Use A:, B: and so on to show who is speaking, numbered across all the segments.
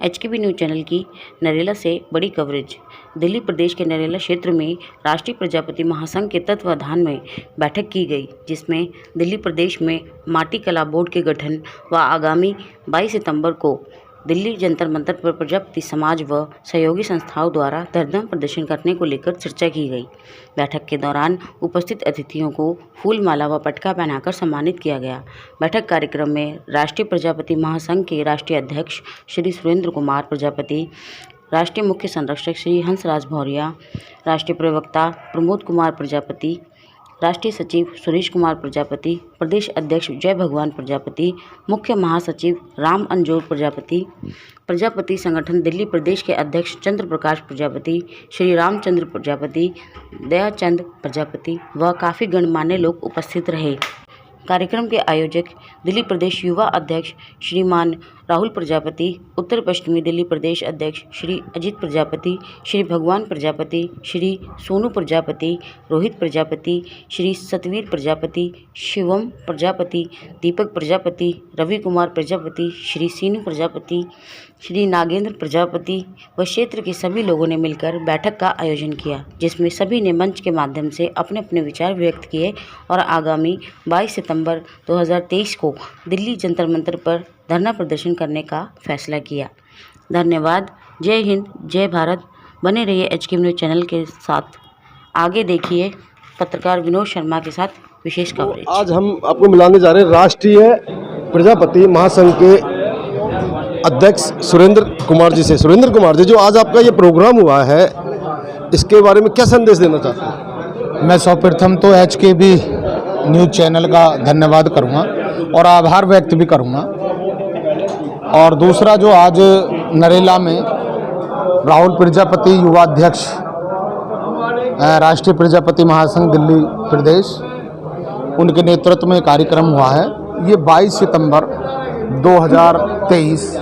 A: HKB news channel की नरेला से बड़ी कवरेज। दिल्ली प्रदेश के नरेला क्षेत्र में राष्ट्रीय प्रजापति महासंघ के तत्वाधान में बैठक की गई, जिसमें दिल्ली प्रदेश में माटी कला बोर्ड के गठन व आगामी 22 सितंबर को दिल्ली जंतर मंतर पर प्रजापति समाज व सहयोगी संस्थाओं द्वारा धरना प्रदर्शन करने को लेकर चर्चा की गई। बैठक के दौरान उपस्थित अतिथियों को फूल माला व पटका पहनाकर सम्मानित किया गया। बैठक कार्यक्रम में राष्ट्रीय प्रजापति महासंघ के राष्ट्रीय अध्यक्ष श्री सुरेंद्र कुमार प्रजापति, राष्ट्रीय मुख्य संरक्षक श्री हंसराज भौरिया, राष्ट्रीय प्रवक्ता प्रमोद कुमार प्रजापति, राष्ट्रीय सचिव सुरेश कुमार प्रजापति, प्रदेश अध्यक्ष जय भगवान प्रजापति, मुख्य महासचिव राम अंजोर प्रजापति संगठन दिल्ली प्रदेश के अध्यक्ष चंद्र प्रकाश प्रजापति, श्री रामचंद्र प्रजापति, दयाचंद प्रजापति व काफ़ी गणमान्य लोग उपस्थित रहे। कार्यक्रम के आयोजक दिल्ली प्रदेश युवा अध्यक्ष श्रीमान राहुल प्रजापति, उत्तर पश्चिमी दिल्ली प्रदेश अध्यक्ष श्री अजित प्रजापति, श्री भगवान प्रजापति, श्री सोनू प्रजापति, रोहित प्रजापति, श्री सतवीर प्रजापति, शिवम प्रजापति, दीपक प्रजापति, रवि कुमार प्रजापति, श्री सीनू प्रजापति, श्री नागेंद्र प्रजापति व क्षेत्र के सभी लोगों ने मिलकर बैठक का आयोजन किया, जिसमें सभी ने मंच के माध्यम से अपने अपने विचार व्यक्त किए और आगामी 22 सितंबर 2023 को दिल्ली जंतर मंतर पर धरना प्रदर्शन करने का फैसला किया। धन्यवाद। जय हिंद, जय भारत। बने रहिए HKB न्यूज़ चैनल के साथ। आगे देखिए पत्रकार विनोद शर्मा के साथ विशेष कवरेज।
B: आज हम आपको मिलाने जा रहे हैं राष्ट्रीय प्रजापति महासंघ के अध्यक्ष सुरेंद्र कुमार जी से। सुरेंद्र कुमार जी, जो आज आपका ये प्रोग्राम हुआ है, इसके बारे में क्या संदेश देना चाहते हैं?
C: मैं सर्वप्रथम तो HKB न्यूज़ चैनल का धन्यवाद करूंगा और आभार व्यक्त भी करूंगा। और दूसरा, जो आज नरेला में राहुल प्रजापति युवा अध्यक्ष राष्ट्रीय प्रजापति महासंघ दिल्ली प्रदेश, उनके नेतृत्व में कार्यक्रम हुआ है। ये 22 सितंबर 2023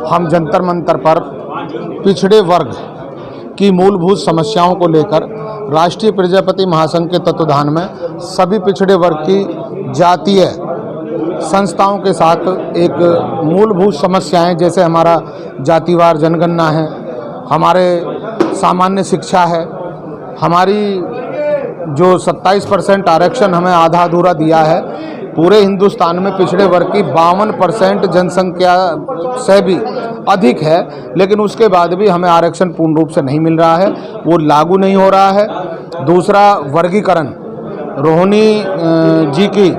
C: हम जंतर मंतर पर पिछड़े वर्ग की मूलभूत समस्याओं को लेकर राष्ट्रीय प्रजापति महासंघ के तत्वाधान में सभी पिछड़े वर्ग की जातीय संस्थाओं के साथ एक मूलभूत समस्याएं, जैसे हमारा जातिवार जनगणना है, हमारे सामान्य शिक्षा है, हमारी जो 27% आरक्षण हमें आधा अधूरा दिया है, पूरे हिंदुस्तान में पिछड़े वर्ग की 52% जनसंख्या से भी अधिक है, लेकिन उसके बाद भी हमें आरक्षण पूर्ण रूप से नहीं मिल रहा है, वो लागू नहीं हो रहा है। दूसरा, वर्गीकरण, रोहिणी जी की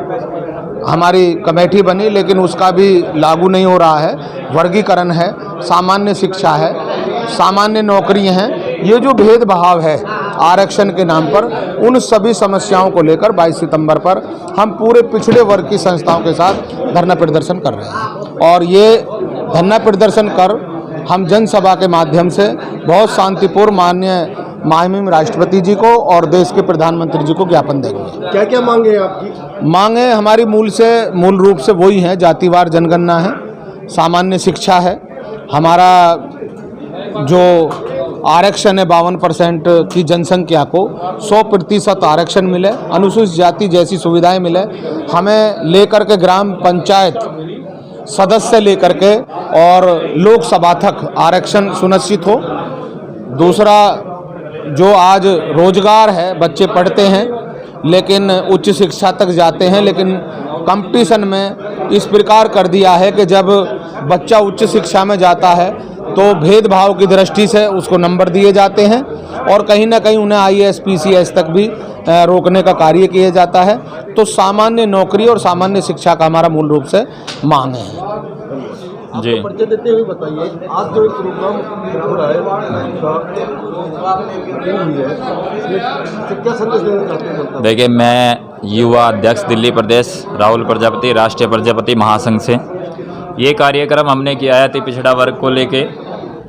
C: हमारी कमेटी बनी, लेकिन उसका भी लागू नहीं हो रहा है। वर्गीकरण है, सामान्य शिक्षा है, सामान्य नौकरियां हैं। ये जो भेदभाव है आरक्षण के नाम पर, उन सभी समस्याओं को लेकर 22 सितंबर पर हम पूरे पिछड़े वर्ग की संस्थाओं के साथ धरना प्रदर्शन कर रहे हैं। और ये धरना प्रदर्शन कर हम जनसभा के माध्यम से बहुत शांतिपूर्ण माननीय माननीय राष्ट्रपति जी को और देश के प्रधानमंत्री जी को ज्ञापन देंगे।
B: क्या क्या मांगे हैं आपकी?
C: मांगे हमारी मूल रूप से वही हैं। जातिवार जनगणना है, सामान्य शिक्षा है, हमारा जो आरक्षण है 52% की जनसंख्या को 100% आरक्षण मिले, अनुसूचित जाति जैसी सुविधाएं मिले, हमें लेकर के ग्राम पंचायत सदस्य लेकर के और लोकसभा तक आरक्षण सुनिश्चित हो। दूसरा, जो आज रोजगार है, बच्चे पढ़ते हैं लेकिन उच्च शिक्षा तक जाते हैं, लेकिन कंपटीशन में इस प्रकार कर दिया है कि जब बच्चा उच्च शिक्षा में जाता है तो भेदभाव की दृष्टि से उसको नंबर दिए जाते हैं और कहीं ना कहीं उन्हें IAS PCS तक भी रोकने का कार्य किया जाता है। तो सामान्य नौकरी और सामान्य शिक्षा का हमारा मूल रूप से मांग है।
B: जी, परिचय देते हुए बताइए, आज जो प्रोग्राम हो रहा है क्या संदेश देना चाहते हैं?
D: देखिए, मैं युवा अध्यक्ष दिल्ली प्रदेश राहुल प्रजापति, राष्ट्रीय प्रजापति महासंघ से ये कार्यक्रम हमने किया है अति पिछड़ा वर्ग को लेके।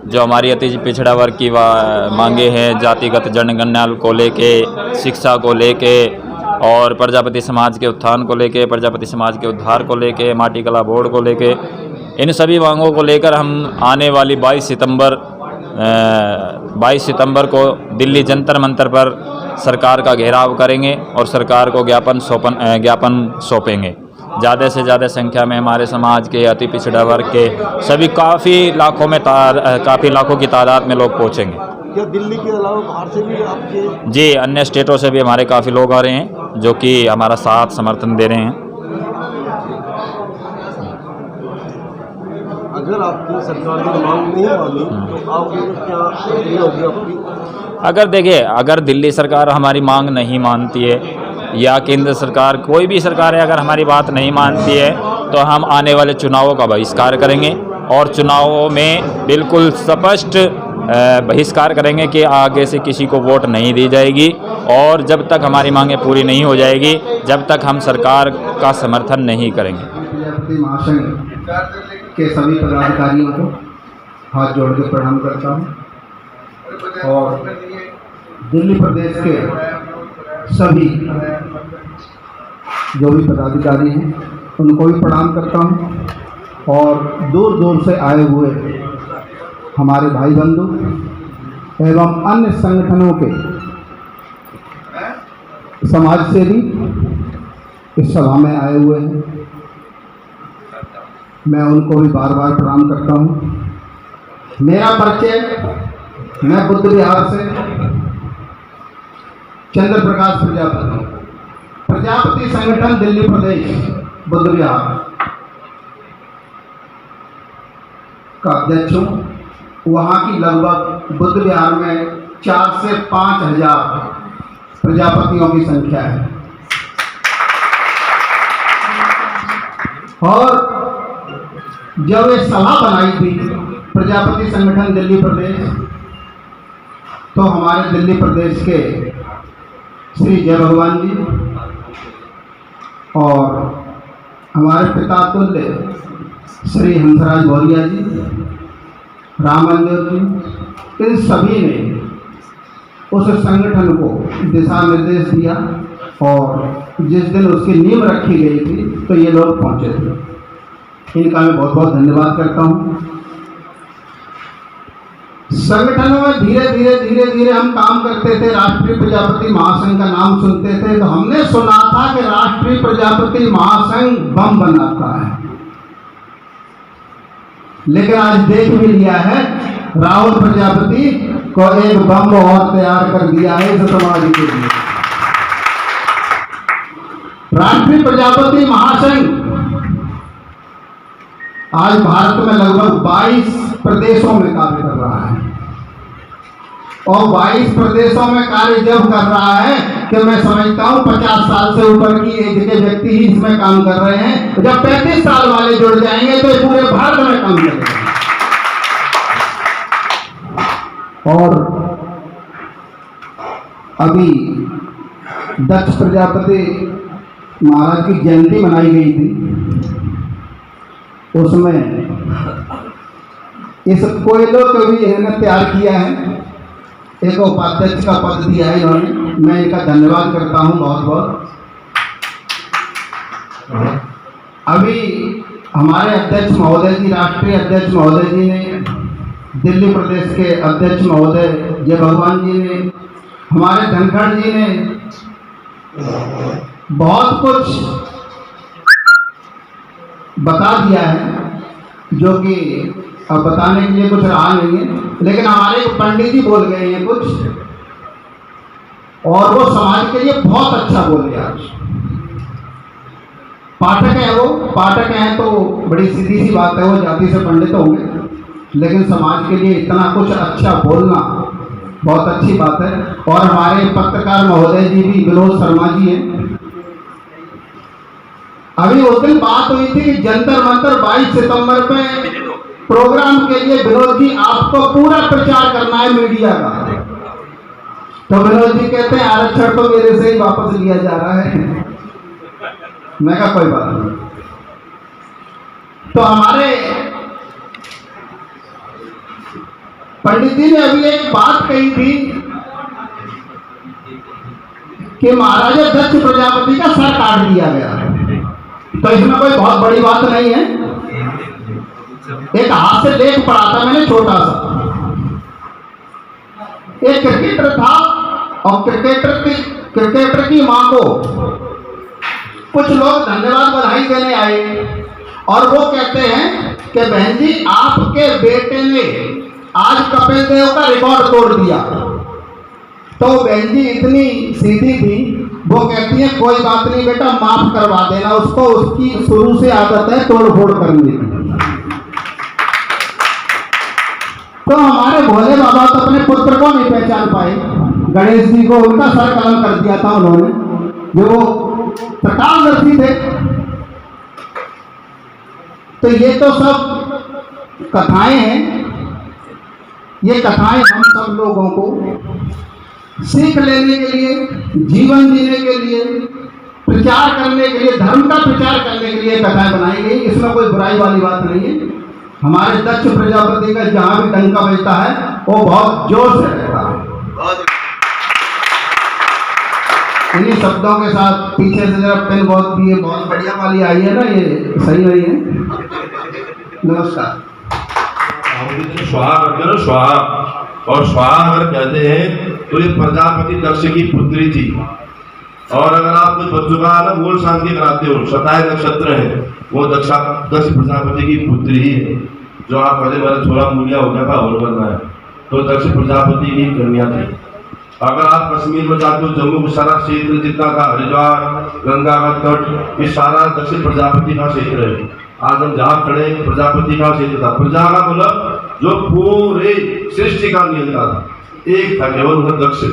D: जो हमारी अति पिछड़ा वर्ग की मांगे हैं, जातिगत जनगणना को लेके, शिक्षा को लेके और प्रजापति समाज के उत्थान को लेके, प्रजापति समाज के उद्धार को लेके, माटी कला बोर्ड को लेके, इन सभी मांगों को लेकर हम आने वाली 22 सितंबर को दिल्ली जंतर मंतर पर सरकार का घेराव करेंगे और सरकार को ज्ञापन सौंपेंगे। ज़्यादा से ज़्यादा संख्या में हमारे समाज के अति पिछड़ा वर्ग के सभी काफ़ी लाखों की तादाद में लोग पहुँचेंगे।
B: क्या दिल्ली के अलावा बाहर से भी आपके?
D: जी, अन्य स्टेटों से भी हमारे काफ़ी लोग आ रहे हैं जो कि हमारा साथ समर्थन दे रहे हैं।
B: अगर आपकी सरकार की मांग नहीं मानी तो आप क्या प्रक्रिया होगी आपकी?
D: अगर देखिए, अगर दिल्ली सरकार हमारी मांग नहीं मानती है या केंद्र सरकार, कोई भी सरकार है, अगर हमारी बात नहीं मानती है तो हम आने वाले चुनावों का बहिष्कार करेंगे और चुनावों में बिल्कुल स्पष्ट बहिष्कार करेंगे कि आगे से किसी को वोट नहीं दी जाएगी और जब तक हमारी मांगें पूरी नहीं हो जाएगी जब तक हम सरकार का समर्थन नहीं करेंगे।
C: प्रजापति महासंघ के सभी पदाधिकारियों को हाथ जोड़ के प्रणाम करता हूँ और दिल्ली प्रदेश के सभी जो भी पदाधिकारी हैं उनको भी प्रणाम करता हूँ और दूर दूर से आए हुए हमारे भाई बंधु एवं अन्य संगठनों के समाज सेवी इस सभा में आए हुए हैं, मैं उनको भी बार बार प्रणाम करता हूँ। मेरा परिचय, मैं बुद्ध विहार से चंद्र प्रकाश प्रजापति संगठन दिल्ली प्रदेश बुद्ध विहार का अध्यक्ष हूँ। वहाँ की लगभग बुद्ध विहार में 4 से 5 हज़ार प्रजापतियों की संख्या है और जब ये सभा बनाई थी प्रजापति संगठन दिल्ली प्रदेश, तो हमारे दिल्ली प्रदेश के श्री जय भगवान जी और हमारे पिता तुल्य श्री हंसराज भौरिया जी, राम मंदिर जी, इन सभी ने उस संगठन को दिशा निर्देश दिया और जिस दिन उसकी नींव रखी गई थी तो ये लोग पहुँचे थे। इनका मैं बहुत बहुत धन्यवाद करता हूँ। संगठनों में धीरे धीरे हम काम करते थे। राष्ट्रीय प्रजापति महासंघ का नाम सुनते थे तो हमने सुना था कि राष्ट्रीय प्रजापति महासंघ बम बनाता है, लेकिन आज देख भी लिया है राहुल प्रजापति को एक बम और तैयार कर दिया है इस समाज के लिए। राष्ट्रीय प्रजापति महासंघ आज भारत में लगभग 22 प्रदेशों में कार्य कर रहा है और 22 प्रदेशों में कार्य जब कर रहा है कि मैं समझता हूं 50 साल से ऊपर की एज के व्यक्ति ही इसमें काम कर रहे हैं। जब 35 साल वाले जुड़ जाएंगे तो ये पूरे भारत में काम करेंगे। और अभी दक्ष प्रजापति महाराज की जयंती मनाई गई थी, उसमें इस कोयलों को भी इन्होंने तैयार किया है, एक उपाध्यक्ष का पद दिया है इन्होंने, मैं इनका धन्यवाद करता हूं बहुत बहुत। अभी हमारे अध्यक्ष महोदय जी, राष्ट्रीय अध्यक्ष महोदय जी ने, दिल्ली प्रदेश के अध्यक्ष महोदय जय भगवान जी ने, हमारे धनखड़ जी ने बहुत कुछ बता दिया है जो कि अब बताने के लिए कुछ रहा नहीं है, लेकिन हमारे पंडित जी बोल गए हैं कुछ और वो समाज के लिए बहुत अच्छा बोले। आज पाठक है, वो पाठक हैं तो बड़ी सीधी सी बात है, वो जाति से पंडित होंगे, लेकिन समाज के लिए इतना कुछ अच्छा बोलना बहुत अच्छी बात है। और हमारे पत्रकार महोदय जी भी, विनोद शर्मा जी हैं। अभी उस दिन बात हुई थी कि जंतर मंतर 22 सितंबर पे प्रोग्राम के लिए विनोद जी आपको पूरा प्रचार करना है मीडिया का, तो विनोद जी कहते हैं आरक्षण तो मेरे से ही वापस लिया जा रहा है। मैं कहा कोई बात नहीं। तो हमारे पंडित जी ने अभी एक बात कही थी कि महाराजा दक्ष प्रजापति का सर काट दिया गया, तो इसमें कोई बहुत बड़ी बात नहीं है। एक हाथ से लेख पढ़ा था मैंने छोटा सा, एक क्रिकेटर था और क्रिकेटर की मां को
E: कुछ लोग धन्यवाद बधाई देने आए और वो कहते हैं कि बहन जी आपके बेटे ने आज कपिल देव का रिकॉर्ड तोड़ दिया। तो बहन जी इतनी सीधी थी, वो कहती है कोई बात नहीं बेटा, माफ करवा देना उसको, उसकी शुरू से आदत है तोड़ फोड़ करने की। तो हमारे भोले बाबा तो अपने पुत्र को नहीं पहचान पाए, गणेश जी को उनका सर कलम कर दिया था उन्होंने, जो वो प्रकाशदर्शी थे। तो ये तो सब कथाएं हैं, ये कथाएं हम सब लोगों को सीख लेने के लिए, जीवन जीने के लिए, प्रचार करने के लिए, धर्म का प्रचार करने के लिए कथाएं बनाई गई। इसमें कोई बुराई वाली बात नहीं है। हमारे दक्ष प्रजापति का जहाँ भी डंका बजता है वो बहुत जोर से रहता है। इन्हीं शब्दों के साथ पीछे से जरा पेन बहुत ये बहुत बढ़िया वाली आई है ना, ये सही नहीं है। नमस्कार।
F: स्वाहा करते ना, स्वाहा, और स्वाहा अगर कहते हैं तो ये प्रजापति दक्ष की पुत्री थी। और अगर आप कोई बच्चों का ना मूल शांति कराते हो, 27 नक्षत्र है, वो दक्ष प्रजापति की पुत्री ही है। जो आप पहले मेरा छोरा मूलिया हो गया था और बनना है, तो दक्ष प्रजापति की कन्या थी। अगर आप कश्मीर में जाते हो, जम्मू का सारा क्षेत्र जितना था, हरिद्वार, गंगा का तट, ये सारा दक्ष प्रजापति का क्षेत्र है। आज हम जहाँ खड़े प्रजापति का क्षेत्र था। प्रजा का मतलब जो पूरे सृष्टि का नियंता था, एक था केवल उधर दक्ष।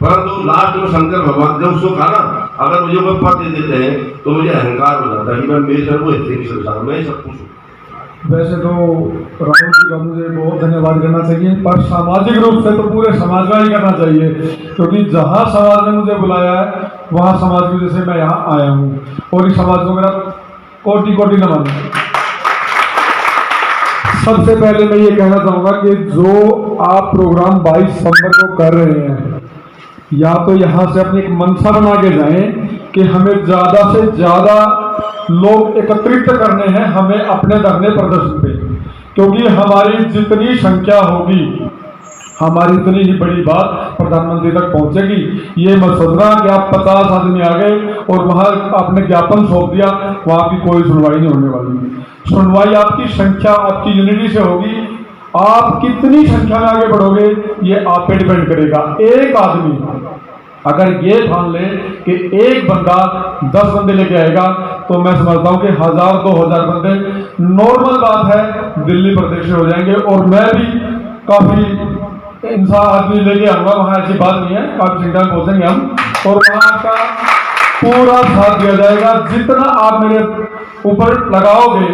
F: परंतु लास्ट में शंकर भगवान जब उसको कहा ना, अगर मुझे कोई पद दे देते हैं तो मुझे अहंकार हो जाता है कि मैं मेरे सर को संसार में सब कुछ हूँ।
G: वैसे तो राहुल जी का मुझे बहुत धन्यवाद करना चाहिए, पर सामाजिक रूप से तो पूरे समाज का ही करना चाहिए, क्योंकि जहाँ समाज ने मुझे बुलाया है वहाँ समाज की वजह से मैं यहाँ आया हूँ, और इस समाज को मेरा कोटि कोटि नमन। सबसे पहले मैं ये कहना चाहूँगा कि जो आप प्रोग्राम 22 सितंबर को कर रहे हैं, या तो यहाँ से अपनी एक मंशा बना के जाएं कि हमें ज़्यादा से ज़्यादा लोग एकत्रित करने हैं हमें अपने धरने प्रदर्शन पे, क्योंकि हमारी जितनी संख्या होगी हमारी इतनी ही बड़ी बात प्रधानमंत्री तक पहुंचेगी। ये मत सोचना कि आप 50 आदमी आ गए और वहाँ आपने ज्ञापन सौंप दिया, वहाँ की कोई सुनवाई नहीं होने वाली। सुनवाई आपकी संख्या, आपकी यूनिटी से होगी। आप कितनी संख्या में आगे बढ़ोगे ये आप पे डिपेंड करेगा। एक आदमी अगर ये ठान ले कि एक बंदा 10 बंदे लेके आएगा, तो मैं समझता हूँ कि 1000-2000 बंदे नॉर्मल बात है दिल्ली प्रदेश से हो जाएंगे। और मैं भी काफ़ी इंसान आदमी लेके आऊँगा, वहाँ ऐसी बात नहीं है, काफ़ी संख्या में पहुँचेंगे हम, और वहाँ का पूरा साथ दिया जाएगा। जितना आप मेरे ऊपर लगाओगे,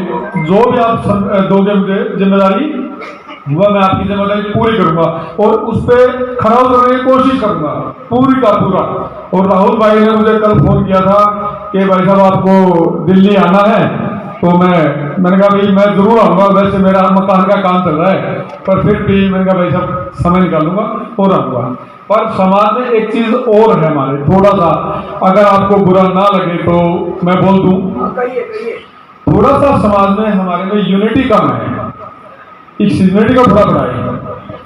G: जो भी आप दोगे मुझे जिम्मेदारी, वह मैं आपकी जिम्मेदारी पूरी करूंगा और उस पर खड़ा उतरने की कोशिश करूंगा पूरी का पूरा। और राहुल भाई ने मुझे कल फोन किया था कि भाई साहब आपको दिल्ली आना है, तो मैंने कहा भाई मैं जरूर आऊँगा। वैसे मेरा मकान का काम चल रहा है, पर फिर भी मैंने कहा भाई साहब समय निकालूंगा और आऊँगा। पर समाज में एक चीज़ और है हमारे, थोड़ा सा अगर आपको बुरा ना लगे तो मैं बोल दूँ, थोड़ा सा समाज में हमारे में यूनिटी कम है। इस यूनिटी को थोड़ा बढ़ाएं,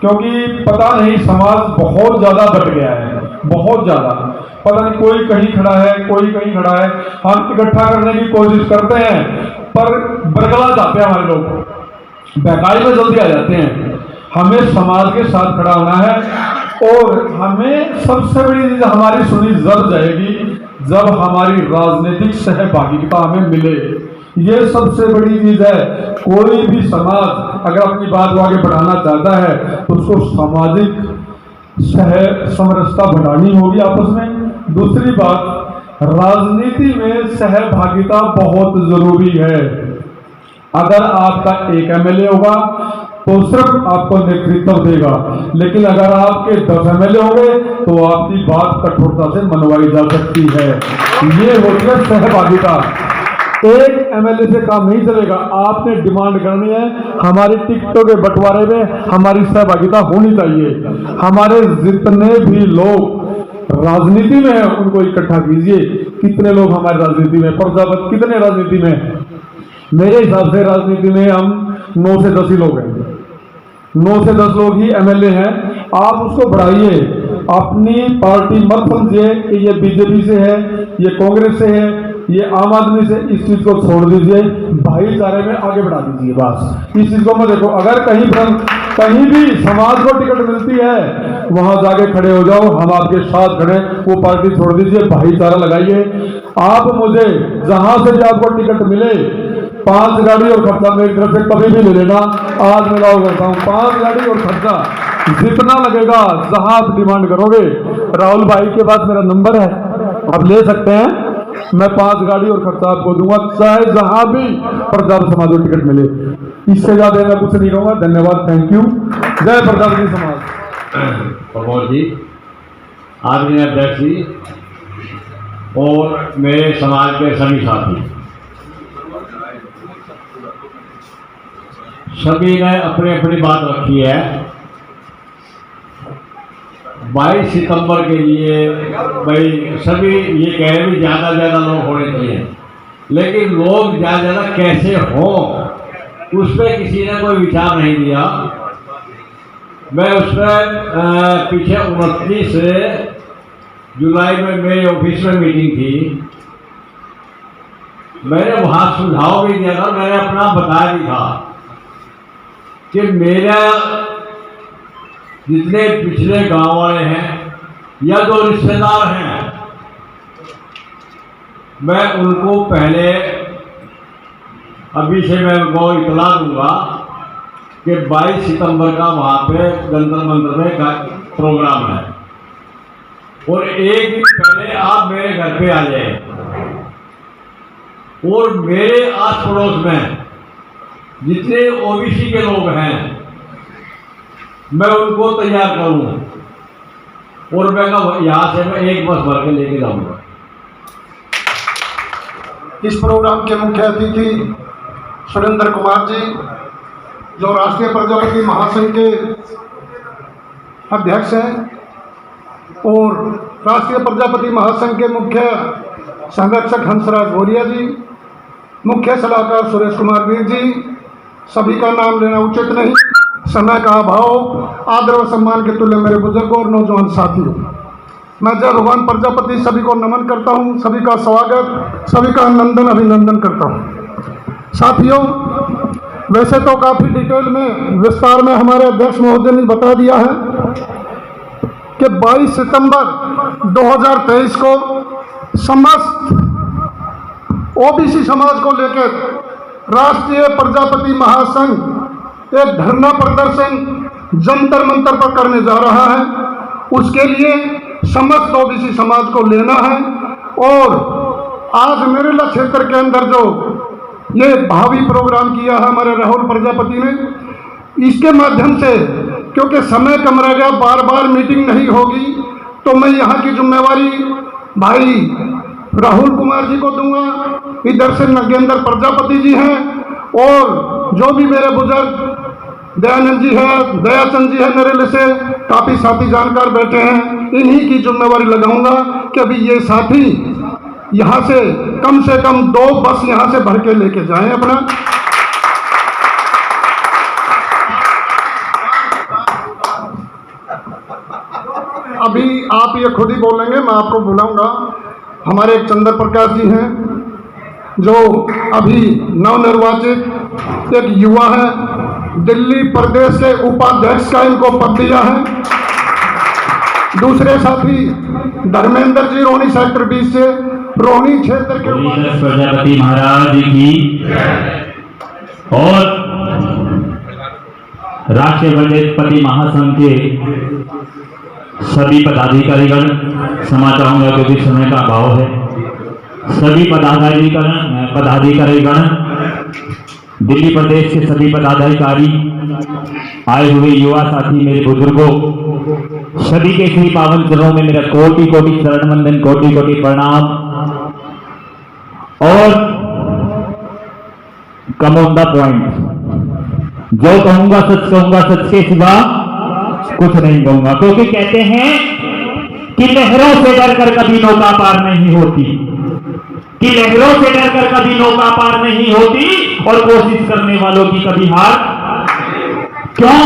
G: क्योंकि पता नहीं समाज बहुत ज़्यादा बढ़ गया है, बहुत ज़्यादा। पता नहीं कोई कहीं खड़ा है, कोई कहीं खड़ा है। हम इकट्ठा करने की कोशिश करते हैं पर बरगला जाते हैं हमारे लोग, बहकाई में जल्दी आ जाते हैं। हमें समाज के साथ खड़ा होना है और हमें सबसे बड़ी चीज़ हमारी सुनी जब जाएगी जब हमारी राजनीतिक सहभागिता हमें मिले। ये सबसे बड़ी चीज़ है। कोई भी समाज अगर अपनी बात को आगे बढ़ाना चाहता है तो उसको सामाजिक समरसता बढ़ानी होगी आपस में। दूसरी बात, राजनीति में सहभागिता बहुत जरूरी है। अगर आपका एक एमएलए होगा तो सिर्फ आपको नेतृत्व देगा, लेकिन अगर आपके 10 एमएलए होंगे तो आपकी बात कठोरता से मनवाई जा सकती है। ये होती है सहभागिता। एक एमएलए से काम नहीं चलेगा, आपने डिमांड करनी है हमारी टिकटों के बंटवारे में हमारी सहभागिता होनी चाहिए। हमारे जितने भी लोग राजनीति में है उनको इकट्ठा कीजिए। कितने लोग हमारी राजनीति में, प्रजापति कितने राजनीति में? मेरे हिसाब से राजनीति में हम 9 से 10 ही लोग हैं, 9 से 10 लोग ही एमएलए हैं। आप उसको बढ़ाइए। अपनी पार्टी मत समझिए कि ये बीजेपी से है, ये कांग्रेस से है, ये आम आदमी से। इस चीज को छोड़ दीजिए, भाईचारे में आगे बढ़ा दीजिए। बस इस चीज को मत देखो। अगर कहीं भी समाज को टिकट मिलती है, वहां जाके खड़े हो जाओ, हम आपके साथ खड़े। वो पार्टी छोड़ दीजिए, भाईचारा लगाइए। आप मुझे जहां से भी आपको टिकट मिले, 5 गाड़ी और खर्चा मेरी तरफ से कभी भी ले लेना। आज मैं लाओ करता हूँ 5 गाड़ी और खर्चा जितना लगेगा, जहां आप डिमांड करोगे। राहुल भाई के पास मेरा नंबर है, आप ले सकते हैं। मैं 5 गाड़ी और खर्चा आपको दूंगा, चाहे जहां भी प्रजापति समाज को टिकट मिले। इससे ज्यादा मैं कुछ नहीं कहूंगा। धन्यवाद, थैंक यू। जय प्रजापति समाज।
H: प्रमोद जी, आदरणीय अध्यक्ष जी और मेरे समाज के सभी साथी, सभी ने अपनी अपनी बात रखी है। 22 सितंबर के लिए भाई सभी ये कह रहे भी ज़्यादा लोग होने चाहिए, लेकिन लोग ज़्यादा कैसे हों उस पर किसी ने कोई विचार नहीं दिया। मैं उस पर पीछे 29 जुलाई में मेरे ऑफिस में मीटिंग थी, मैंने वहाँ सुझाव भी दिया था, मैंने अपना बताया भी था कि मेरा जितने पिछले गांव वाले हैं या जो रिश्तेदार हैं, मैं उनको पहले अभी से मैं उनको इतला दूंगा कि 22 सितंबर का वहाँ पे जंतर मंतर में प्रोग्राम है और एक दिन पहले आप मेरे घर पे आ जाए और मेरे आस पड़ोस में जितने ओबीसी के लोग हैं मैं उनको तैयार करूं और मैं यहाँ से मैं एक बस भर के लेके जाऊंगा।
E: इस प्रोग्राम के मुख्य अतिथि सुरेंद्र कुमार जी, जो राष्ट्रीय प्रजापति महासंघ के अध्यक्ष हैं, और राष्ट्रीय प्रजापति महासंघ के मुख्य संरक्षक हंसराज भोरिया जी, मुख्य सलाहकार सुरेश कुमार वीर जी, सभी का नाम लेना उचित नहीं, समय का अभाव। आदर व सम्मान के तुल्य मेरे बुजुर्गों और नौजवान साथियों, मैं जय भगवान प्रजापति सभी को नमन करता हूं, सभी का स्वागत, सभी का अभिनंदन करता हूं। साथियों, वैसे तो काफ़ी डिटेल में विस्तार में हमारे अध्यक्ष महोदय ने बता दिया है कि 22 सितंबर 2023 को समस्त ओबीसी समाज को लेकर राष्ट्रीय प्रजापति महासंघ एक धरना प्रदर्शन जंतर मंतर पर करने जा रहा है। उसके लिए समस्त ओबीसी समाज को लेना है और आज नरेला क्षेत्र के अंदर जो ये भावी प्रोग्राम किया है हमारे राहुल प्रजापति ने, इसके माध्यम से, क्योंकि समय कम रह गया, बार बार मीटिंग नहीं होगी, तो मैं यहाँ की जिम्मेवारी भाई राहुल कुमार जी को दूंगा। इधर से नगेंद्र प्रजापति जी हैं और जो भी मेरे बुजुर्ग दयानंद जी है, दयाचंद जी है, नरेले से काफ़ी साथी जानकार बैठे हैं, इन्हीं की जिम्मेवारी लगाऊंगा कि अभी ये साथी यहाँ से कम 2 बस यहाँ से भर के लेके जाएं अपना। अभी आप ये खुद ही बोलेंगे, मैं आपको बुलाऊंगा। हमारे एक चंद्र प्रकाश जी हैं जो अभी नवनिर्वाचित एक युवा है, दिल्ली प्रदेश के उपाध्यक्ष का इनको पद दिया है। दूसरे साथी धर्मेंद्र जी रोहिणी सेक्टर 20 से, रोहिणी क्षेत्र के
I: प्रजापति महाराज की और राष्ट्रीय प्रजापति महासंघ के सभी पदाधिकारीगण, क्षमा चाहूंगा क्योंकि समय का अभाव है, सभी पदाधिकारीगण, दिल्ली प्रदेश के सभी पदाधिकारी, आए हुए युवा साथी, मेरे बुजुर्गों, सभी के श्री पावन चरणों में मेरा कोटि कोटि शरण वंदन, कोटि कोटि प्रणाम। और कम ऑन द पॉइंट, जो कहूंगा सच कहूंगा, सच के सिवा कुछ नहीं कहूंगा, क्योंकि कहते हैं कि लहरों से डरकर कभी नौका पार नहीं होती, कि लहरों से डरकर कभी नौका पार नहीं होती और कोशिश करने वालों की कभी हार। क्यों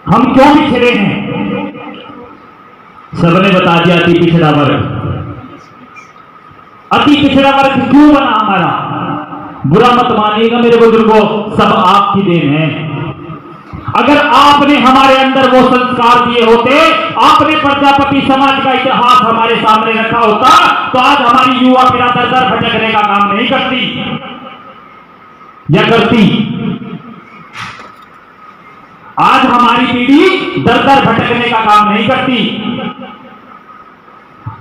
I: हम क्यों बिछड़े हैं? सबने बता दिया अति पिछड़ा वर्ग। अति पिछड़ा वर्ग क्यों बना हमारा? बुरा मत मानिएगा मेरे बुजुर्गों, सब आपकी देन है। अगर आपने हमारे अंदर वो संस्कार दिए होते, आपने प्रजापति समाज का इतिहास हमारे सामने रखा होता, तो आज हमारी युवा पीढ़ी दर दर भटकने का काम नहीं करती या करती। आज हमारी पीढ़ी दर दर भटकने का काम नहीं करती।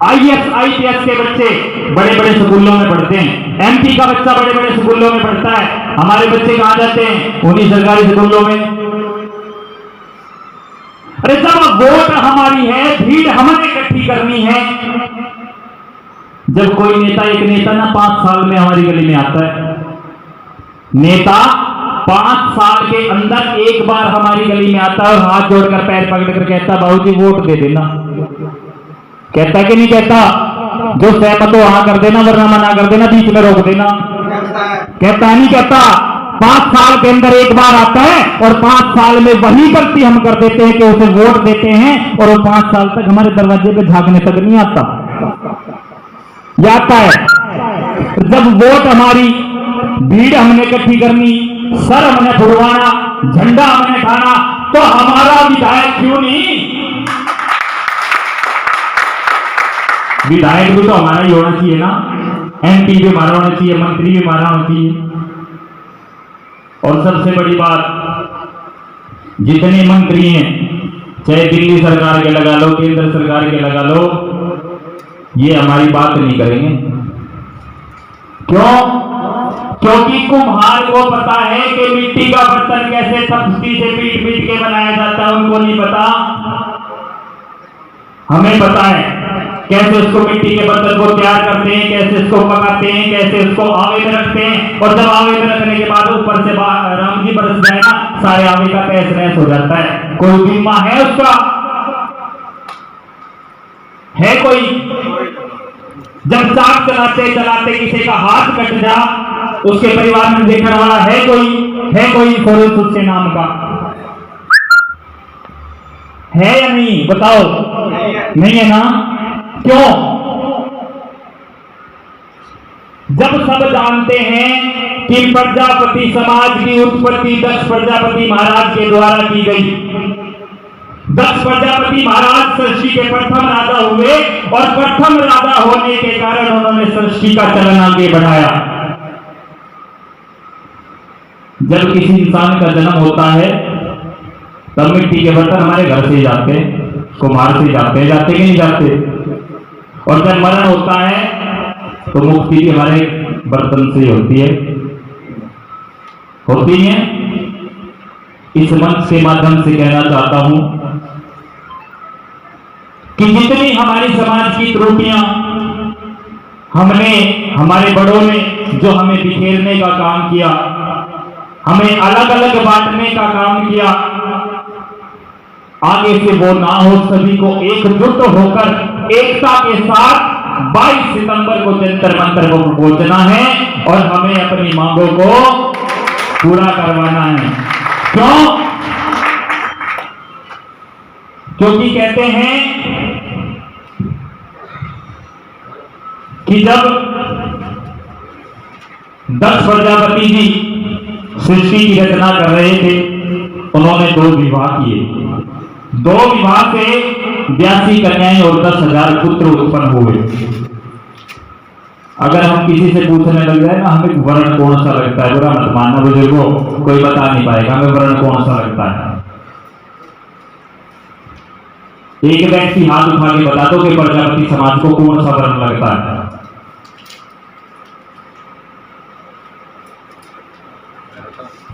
I: IAS IPS के बच्चे बड़े बड़े स्कूलों में पढ़ते हैं, MP का बच्चा बड़े बड़े स्कूलों में पढ़ता है। हमारे बच्चे कहां जाते हैं? उन्हीं सरकारी स्कूलों में। अरे जब वोट हमारी है, भीड़ हमने इकट्ठी करनी है। जब कोई नेता, एक नेता ना 5 साल में हमारी गली में आता है, नेता 5 साल के अंदर एक बार हमारी गली में आता है और हाथ जोड़कर पैर पकड़कर कहता, बाबूजी वोट दे देना। कहता कि नहीं कहता? जो सहमत हो हाँ कर देना, वरना मना कर देना, बीच में रोक देना। कहता नहीं कहता? 5 साल के अंदर एक बार आता है और 5 साल में वही गलती हम कर देते हैं कि उसे वोट देते हैं और वो 5 साल तक हमारे दरवाजे पे झांकने तक नहीं आता। या आता है? जब वोट हमारी, भीड़ हमने इकट्ठी करनी, सर हमने फुड़वाना, झंडा हमने खाना, तो हमारा विधायक क्यों नहीं? विधायक भी तो हमारा ही होना चाहिए ना। MP भी हमारा होना चाहिए, मंत्री भी हमारा होना चाहिए। और सबसे बड़ी बात, जितने मंत्री हैं, चाहे दिल्ली सरकार के लगा लो, केंद्र सरकार के लगा लो, ये हमारी बात नहीं करेंगे। क्यों? क्योंकि कुम्हार को पता है कि मिट्टी का बर्तन कैसे तपस्ती से पीट पीट के बनाया जाता है, उनको नहीं पता। हमें पता है कैसे उसको मिट्टी के बर्तन को तैयार करते हैं, कैसे उसको पकाते हैं, कैसे उसको आवे में रखते हैं, और जब आवे में रखने के बाद ऊपर से राम जी बरस जाए ना, सारे आवे का तहस नहस हो जाता है। कोई बीमा है उसका? है कोई? जब चाक चलाते चलाते किसी का हाथ कट जा, उसके परिवार में देखने वाला है कोई? है कोई इंश्योरेंस उसके नाम का? है या नहीं? बताओ। नहीं है ना? क्यों? जब सब जानते हैं कि प्रजापति समाज की उत्पत्ति दक्ष प्रजापति महाराज के द्वारा की गई। दक्ष प्रजापति महाराज सृष्टि के प्रथम राजा हुए और प्रथम राजा होने के कारण उन्होंने सृष्टि का चलन आगे बढ़ाया। जब किसी इंसान का जन्म होता है तब मिट्टी के बर्तन हमारे घर से ही जाते हैं, कुम्हार से जाते कि नहीं जाते? और जब मरण होता है तो मुक्ति भी हमारे बर्तन से होती है। इस मंच के माध्यम से कहना चाहता हूं कि जितनी हमारी समाज की त्रुटियां हमने, हमारे बड़ों ने जो हमें बिखेरने का काम किया, हमें अलग अलग बांटने का काम किया, आगे से वो ना हो। सभी को एकजुट होकर एकता के साथ 22 सितंबर को जंतर मंतर को पहुंचना है और हमें अपनी मांगों को पूरा करवाना है। क्यों? क्योंकि कहते हैं कि जब दक्ष प्रजापति जी सृष्टि की रचना कर रहे थे, उन्होंने 2 विवाह किए। 2 विवाह से 82 कन्याएं और 10,000 पुत्र उत्पन्न हुए। अगर हम किसी से पूछने लग जाए ना, हमें वर्ण कौन सा लगता है, बुरा मत मानना बुजुर्गों, कोई बता नहीं पाएगा हमें वर्ण कौन सा लगता है। एक व्यक्ति हाथ उठा के बता दो कि प्रजापति समाज को कौन सा वर्ण लगता है।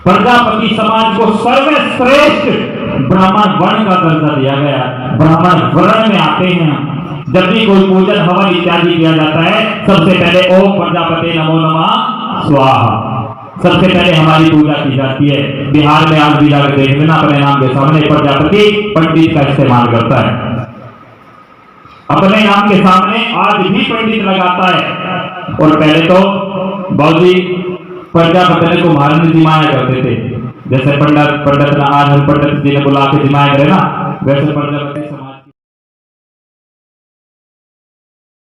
I: प्रजापति समाज को सर्वश्रेष्ठ ब्राह्मण वर्ण का दर्जा दिया गया। ब्राह्मण वर्ण में आते हैं। जब भी कोई पूजन हवन इत्यादि किया जाता है, सबसे पहले ओम प्रजापति नमो नमः स्वाहा, सबसे पहले हमारी पूजा की जाती है। बिहार में आज भी जाकर देख लेना, अपने नाम के सामने प्रजापति पंडित का इस्तेमाल करता है। अपने नाम के सामने आज भी पंडित लगाता है। और पहले तो बाबूजी प्रजापति को मारने जिमाया करते थे, जैसे पंडित आज हम पंडित जी ने बुला के जिमाया करे ना, वैसे प्रजापति